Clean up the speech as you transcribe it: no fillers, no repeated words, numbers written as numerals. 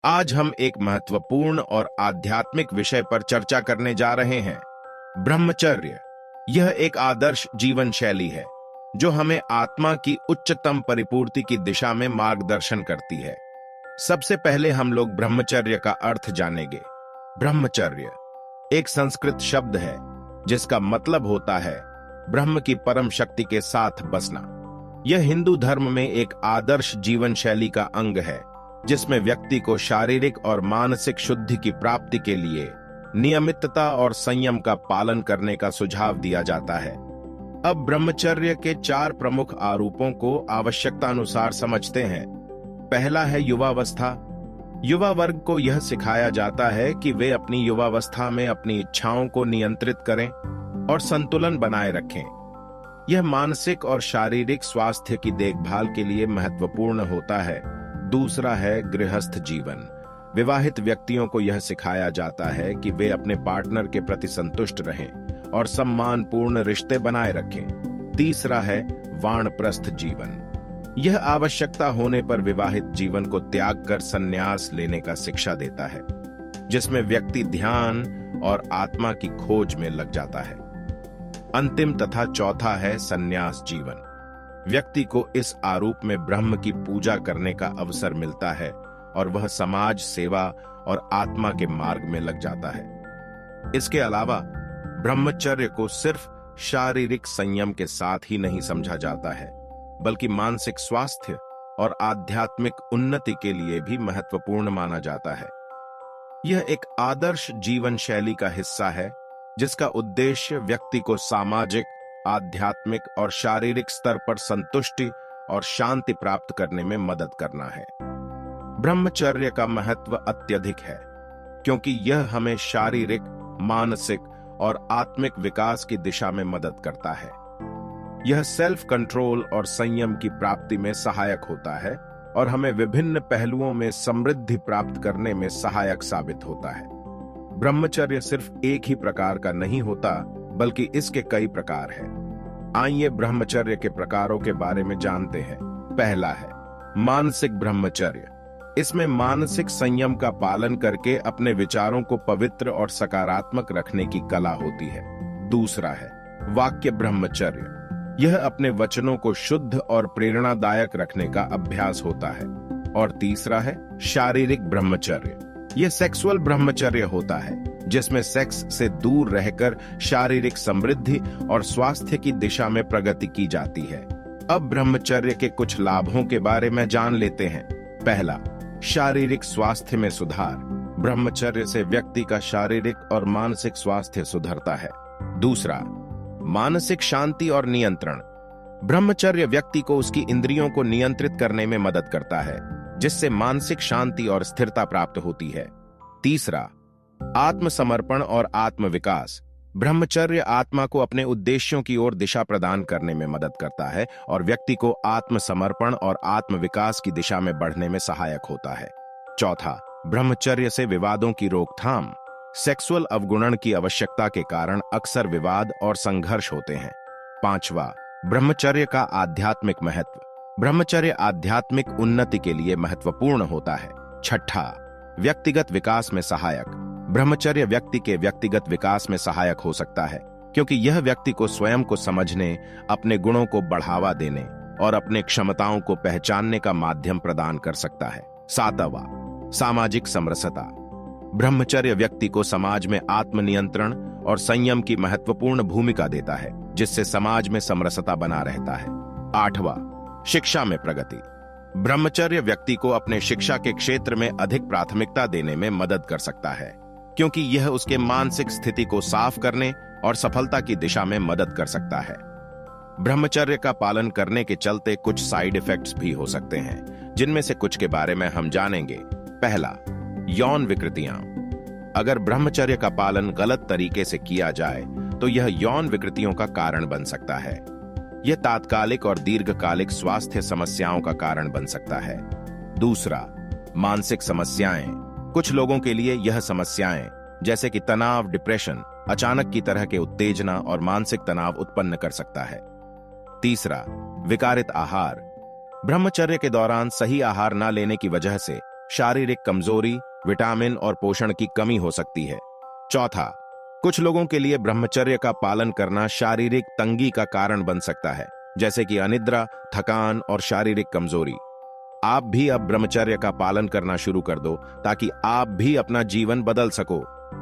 आज हम एक महत्वपूर्ण और आध्यात्मिक विषय पर चर्चा करने जा रहे हैं, ब्रह्मचर्य। यह एक आदर्श जीवन शैली है जो हमें आत्मा की उच्चतम परिपूर्ति की दिशा में मार्गदर्शन करती है। सबसे पहले हम लोग ब्रह्मचर्य का अर्थ जानेंगे। ब्रह्मचर्य एक संस्कृत शब्द है जिसका मतलब होता है ब्रह्म की परम शक्ति के साथ बसना। यह हिंदू धर्म में एक आदर्श जीवन शैली का अंग है जिसमें व्यक्ति को शारीरिक और मानसिक शुद्धि की प्राप्ति के लिए नियमितता और संयम का पालन करने का सुझाव दिया जाता है। अब ब्रह्मचर्य के 4 प्रमुख आरूपों को आवश्यकता अनुसार समझते हैं। पहला है युवावस्था। युवा वर्ग को यह सिखाया जाता है कि वे अपनी युवावस्था में अपनी इच्छाओं को नियंत्रित करें और संतुलन बनाए रखें। यह मानसिक और शारीरिक स्वास्थ्य की देखभाल के लिए महत्वपूर्ण होता है। दूसरा है गृहस्थ जीवन। विवाहित व्यक्तियों को यह सिखाया जाता है कि वे अपने पार्टनर के प्रति संतुष्ट रहें और सम्मानपूर्ण रिश्ते बनाए रखें। तीसरा है वानप्रस्थ जीवन। यह आवश्यकता होने पर विवाहित जीवन को त्याग कर संन्यास लेने का शिक्षा देता है, जिसमें व्यक्ति ध्यान और आत्मा की खोज में लग जाता है। अंतिम तथा चौथा है संन्यास जीवन। व्यक्ति को इस आरूप में ब्रह्म की पूजा करने का अवसर मिलता है और वह समाज सेवा और आत्मा के मार्ग में लग जाता है। इसके अलावा ब्रह्मचर्य को सिर्फ शारीरिक संयम के साथ ही नहीं समझा जाता है, बल्कि मानसिक स्वास्थ्य और आध्यात्मिक उन्नति के लिए भी महत्वपूर्ण माना जाता है। यह एक आदर्श जीवन शैली का हिस्सा है जिसका उद्देश्य व्यक्ति को सामाजिक, आध्यात्मिक और शारीरिक स्तर पर संतुष्टि और शांति प्राप्त करने में मदद करना है। ब्रह्मचर्य का महत्व अत्यधिक है क्योंकि यह हमें शारीरिक, मानसिक और आत्मिक विकास की दिशा में मदद करता है। यह सेल्फ कंट्रोल और संयम की प्राप्ति में सहायक होता है और हमें विभिन्न पहलुओं में समृद्धि प्राप्त करने में सहायक साबित होता है। ब्रह्मचर्य सिर्फ एक ही प्रकार का नहीं होता, बल्कि इसके कई प्रकार हैं। आइए ब्रह्मचर्य के प्रकारों के बारे में जानते हैं। पहला है मानसिक ब्रह्मचर्य। इसमें मानसिक संयम का पालन करके अपने विचारों को पवित्र और सकारात्मक रखने की कला होती है। दूसरा है वाक्य ब्रह्मचर्य। यह अपने वचनों को शुद्ध और प्रेरणादायक रखने का अभ्यास होता है। और तीसरा है शारीरिक ब्रह्मचर्य। यह सेक्सुअल ब्रह्मचर्य होता है जिसमें सेक्स से दूर रहकर शारीरिक समृद्धि और स्वास्थ्य की दिशा में प्रगति की जाती है। अब ब्रह्मचर्य के कुछ लाभों के बारे में जान लेते हैं। पहला, शारीरिक स्वास्थ्य में सुधार। ब्रह्मचर्य से व्यक्ति का शारीरिक और मानसिक स्वास्थ्य सुधरता है। दूसरा, मानसिक शांति और नियंत्रण। ब्रह्मचर्य व्यक्ति को उसकी इंद्रियों को नियंत्रित करने में मदद करता है, जिससे मानसिक शांति और स्थिरता प्राप्त होती है। तीसरा, आत्मसमर्पण और आत्मविकास। ब्रह्मचर्य आत्मा को अपने उद्देश्यों की ओर दिशा प्रदान करने में मदद करता है और व्यक्ति को आत्मसमर्पण और आत्मविकास की दिशा में बढ़ने में सहायक होता है। चौथा, ब्रह्मचर्य से विवादों की रोकथाम। सेक्सुअल अवगुणन की आवश्यकता के कारण अक्सर विवाद और संघर्ष होते हैं। पांचवा, ब्रह्मचर्य का आध्यात्मिक महत्व। ब्रह्मचर्य आध्यात्मिक उन्नति के लिए महत्वपूर्ण होता है। छठा, व्यक्तिगत विकास में सहायक। ब्रह्मचर्य व्यक्ति के व्यक्तिगत विकास में सहायक हो सकता है क्योंकि यह व्यक्ति को स्वयं को समझने, अपने गुणों को बढ़ावा देने और अपने क्षमताओं को पहचानने का माध्यम प्रदान कर सकता है। सातवां, सामाजिक समरसता। ब्रह्मचर्य व्यक्ति को समाज में आत्मनियंत्रण और संयम की महत्वपूर्ण भूमिका देता है, जिससे समाज में समरसता बना रहता है। आठवां, शिक्षा में प्रगति। ब्रह्मचर्य व्यक्ति को अपने शिक्षा के क्षेत्र में अधिक प्राथमिकता देने में मदद कर सकता है क्योंकि यह उसके मानसिक स्थिति को साफ करने और सफलता की दिशा में मदद कर सकता है। ब्रह्मचर्य का पालन करने के चलते कुछ साइड इफेक्ट्स भी हो सकते हैं, जिनमें से कुछ के बारे में हम जानेंगे। पहला, यौन विकृतियां। अगर ब्रह्मचर्य का पालन गलत तरीके से किया जाए तो यह यौन विकृतियों का कारण बन सकता है। यह तात्कालिक और दीर्घकालिक स्वास्थ्य समस्याओं का कारण बन सकता है। दूसरा, मानसिक समस्याएं। कुछ लोगों के लिए यह समस्याएं जैसे कि तनाव, डिप्रेशन, अचानक की तरह के उत्तेजना और मानसिक तनाव उत्पन्न कर सकता है। तीसरा, विकारित आहार। ब्रह्मचर्य के दौरान सही आहार न लेने की वजह से शारीरिक कमजोरी, विटामिन और पोषण की कमी हो सकती है। चौथा, कुछ लोगों के लिए ब्रह्मचर्य का पालन करना शारीरिक तंगी का कारण बन सकता है, जैसे कि अनिद्रा, थकान और शारीरिक कमजोरी। आप भी अब ब्रह्मचर्य का पालन करना शुरू कर दो ताकि आप भी अपना जीवन बदल सको।